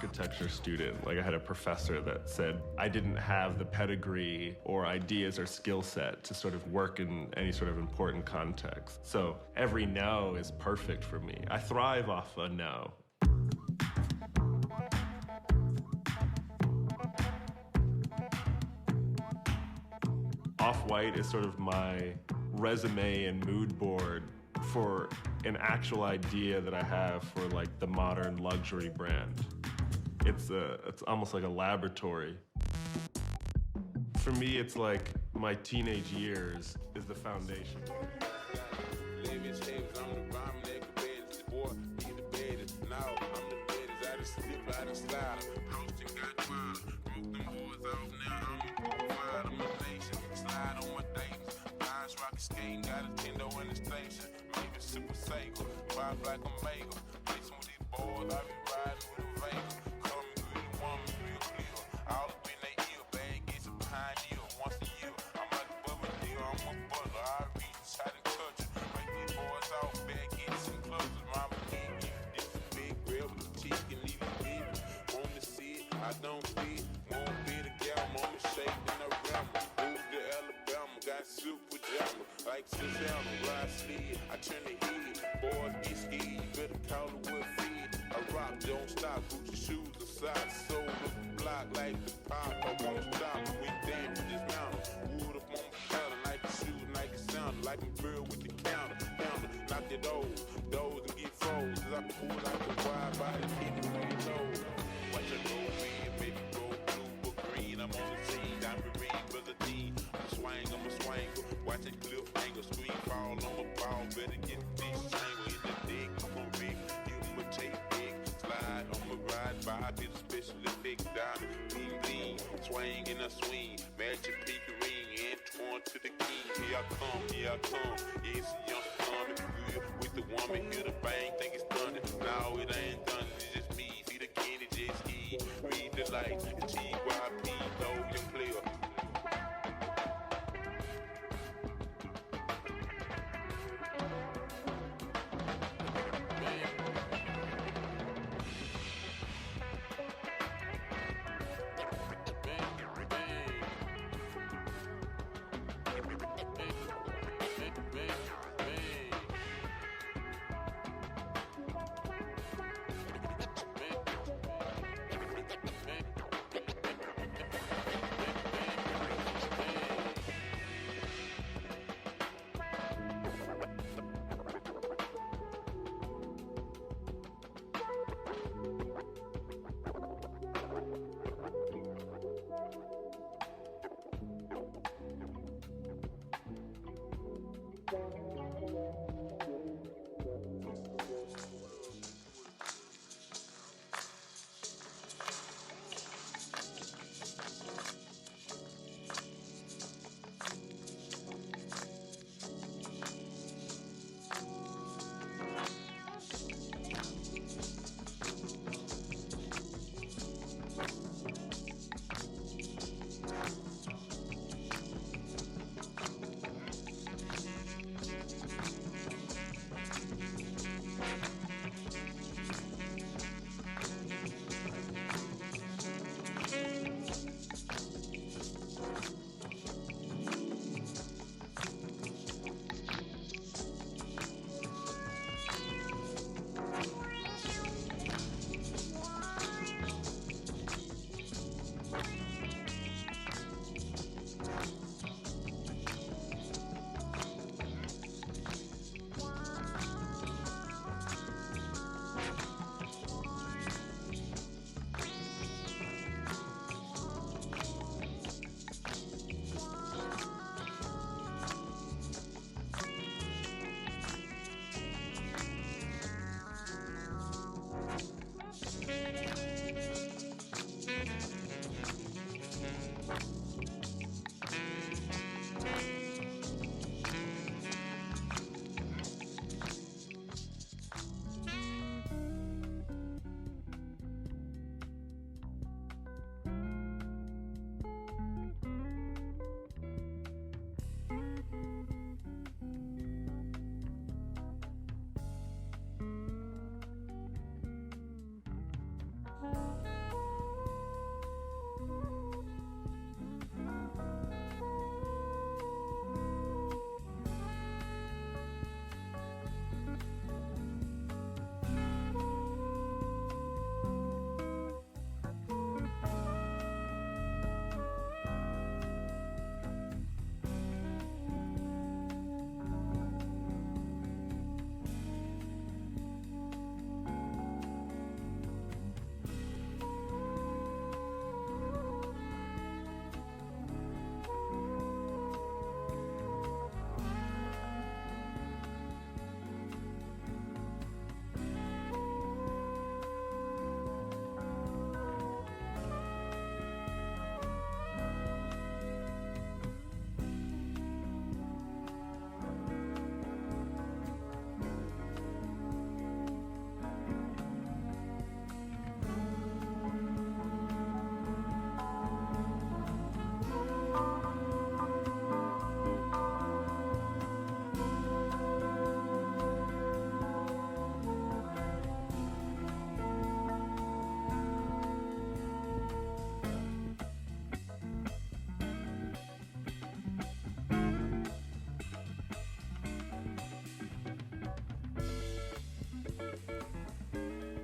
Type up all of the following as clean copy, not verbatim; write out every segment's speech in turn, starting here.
architecture student. Like I had a professor that said I didn't have the pedigree or ideas or skill set to sort of work in any sort of important context. So every no is perfect for me. I thrive off a no. Off-White is sort of my resume and mood board for an actual idea that I have for like the modern luxury brand. It's almost like a laboratory. For me, it's like my teenage years is the foundation. Skating, got a Nintendo in the station. Maybe super Sega, vibe like a mega. Racing with these boys, I be riding with a Vega. Call me good woman, real clear. All up in they ear, bag gets a pioneer once a year. I'm like a bubble deal, I'm a butler. I reach inside and touch it. Break these boys out, bag gets and clusters. Mama can't give you this big grill with the chicken, even baby. Want to see it, I don't see it. Won't be the gal, mama shake in the rammer. Move to Alabama, got super jammer. Like Susanna, ride slid, I turn the head. Boys get scared, you better call it with feed. I rock, don't stop, Gucci shoes aside. So look the block like the pop, I won't stop. We damn to this mountain. Wood up on my paddle, like the shoes, like it sounded. Like a bird with the counter. Knock your doors and get froze. As I pull like a wide body, hit it from your toes. Watch it roll red, maybe roll blue or green. I'm on the scene, diamond ring, brother D. I'm a swanger. Watch it cliff angle, screen fall on my ball. Better get this tangle in the dick. I'm a rig, give him a tape big. Slide on my ride by, did a special effect diamond. Bling bling, swing and a swing. Magic peak ring, and torn to the king. Here I come. Yeah, it's a young coming. Good with the woman, hear the bang, think it's done. No, it ain't done, it's just me. See the candy jet ski. Read the lights, the TYP, know your player.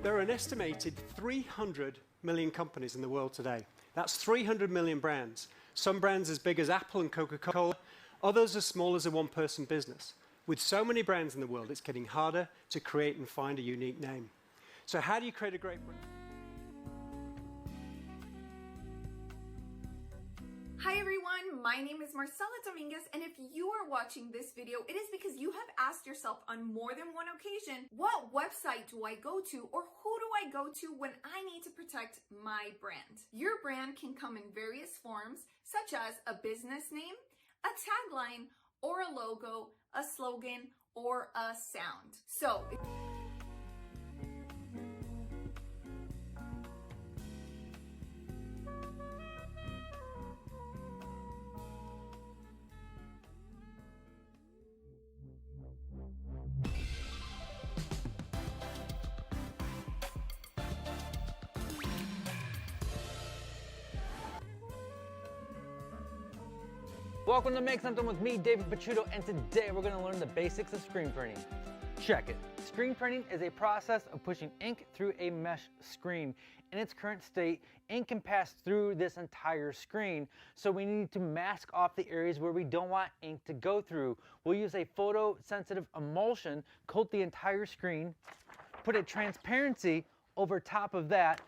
There are an estimated 300 million companies in the world today. That's 300 million brands. Some brands as big as Apple and Coca-Cola, others as small as a one-person business. With so many brands in the world, it's getting harder to create and find a unique name. So how do you create a great brand? Hi everyone, my name is Marcela Dominguez, and if you are watching this video, it is because you have asked yourself on more than one occasion, what website do I go to or who do I go to when I need to protect my brand? Your brand can come in various forms, such as a business name, a tagline, or a logo, a slogan, or a sound. So, Welcome to Make Something with me, David Picciuto, and today we're going to learn the basics of screen printing. Check it. Screen printing is a process of pushing ink through a mesh screen. In its current state, ink can pass through this entire screen, so we need to mask off the areas where we don't want ink to go through. We'll use a photosensitive emulsion, coat the entire screen, put a transparency over top of that.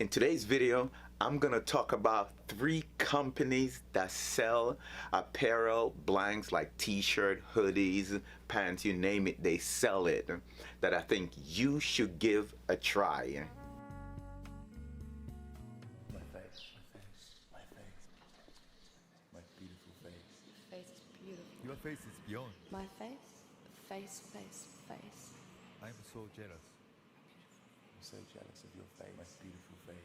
In today's video, I'm gonna talk about 3 companies that sell apparel, blanks like t-shirt, hoodies, pants, you name it, they sell it, that I think you should give a try. My face, my beautiful face. Face is beautiful. Your face is beyond. My face, face. I'm so jealous. I'm so jealous of your face. My beautiful face.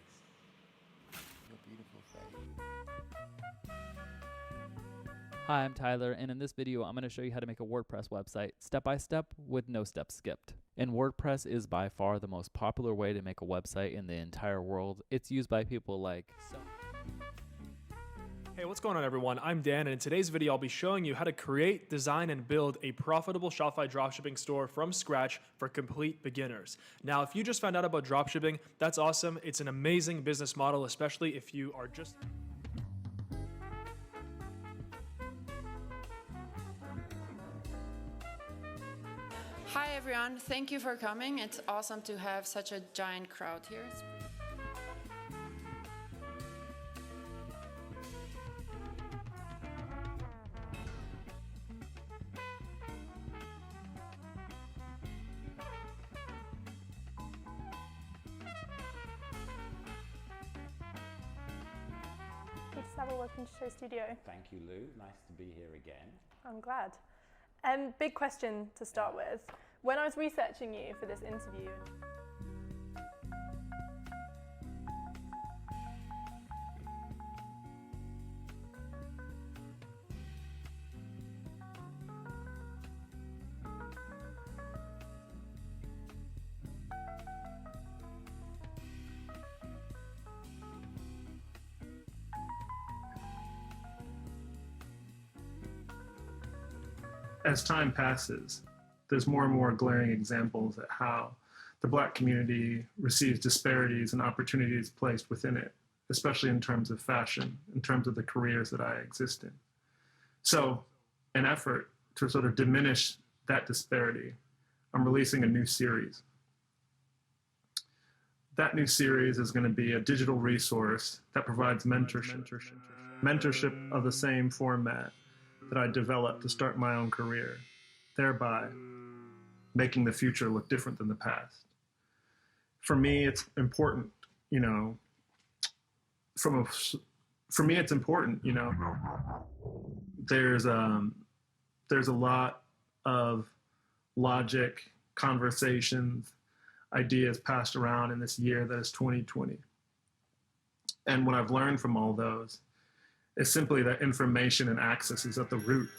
Your beautiful face. Hi, I'm Tyler, and in this video, I'm going to show you how to make a WordPress website step by step with no steps skipped. And WordPress is by far the most popular way to make a website in the entire world. It's used by people like Hey, what's going on everyone? I'm Dan, and in today's video I'll be showing you how to create, design, and build a profitable Shopify dropshipping store from scratch for complete beginners. Now, if you just found out about dropshipping, that's awesome. It's an amazing business model, especially if you are just... Hi everyone, thank you for coming. It's awesome to have such a giant crowd here. Please have a welcome to Show Studio. Thank you, Lou. Nice to be here again. I'm glad. Big question to start with. When I was researching you for this interview, as time passes, there's more and more glaring examples at how the Black community receives disparities and opportunities placed within it, especially in terms of fashion, in terms of the careers that I exist in. So, an effort to sort of diminish that disparity, I'm releasing a new series. That new series is going to be a digital resource that provides mentorship of the same format that I developed to start my own career, thereby making the future look different than the past. For me, it's important, you know, for me, it's important, you know, there's a lot of logic, conversations, ideas passed around in this year that is 2020. And what I've learned from all those is simply that information and access is at the root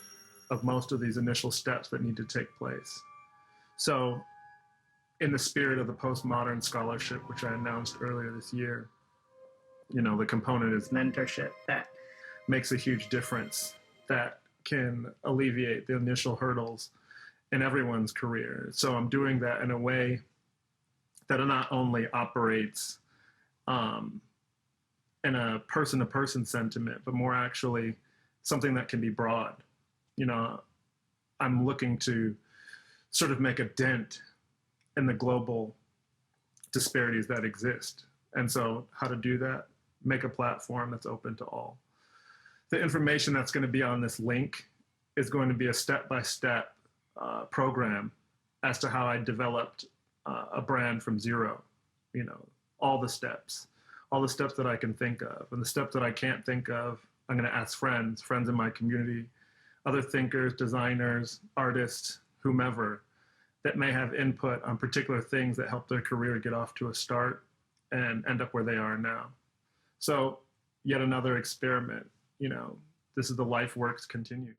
of most of these initial steps that need to take place. So in the spirit of the postmodern scholarship, which I announced earlier this year, you know, the component is mentorship that makes a huge difference, that can alleviate the initial hurdles in everyone's career. So I'm doing that in a way that it not only operates in a person-to-person sentiment, but more actually something that can be broad. You know, I'm looking to sort of make a dent in the global disparities that exist. And so how to do that? Make a platform that's open to all. The information that's going to be on this link is going to be a step-by-step program as to how I developed a brand from zero. You know, all the steps that I can think of. And the steps that I can't think of, I'm going to ask friends in my community, other thinkers, designers, artists, whomever, that may have input on particular things that help their career get off to a start and end up where they are now. So yet another experiment, you know, this is the life works continue.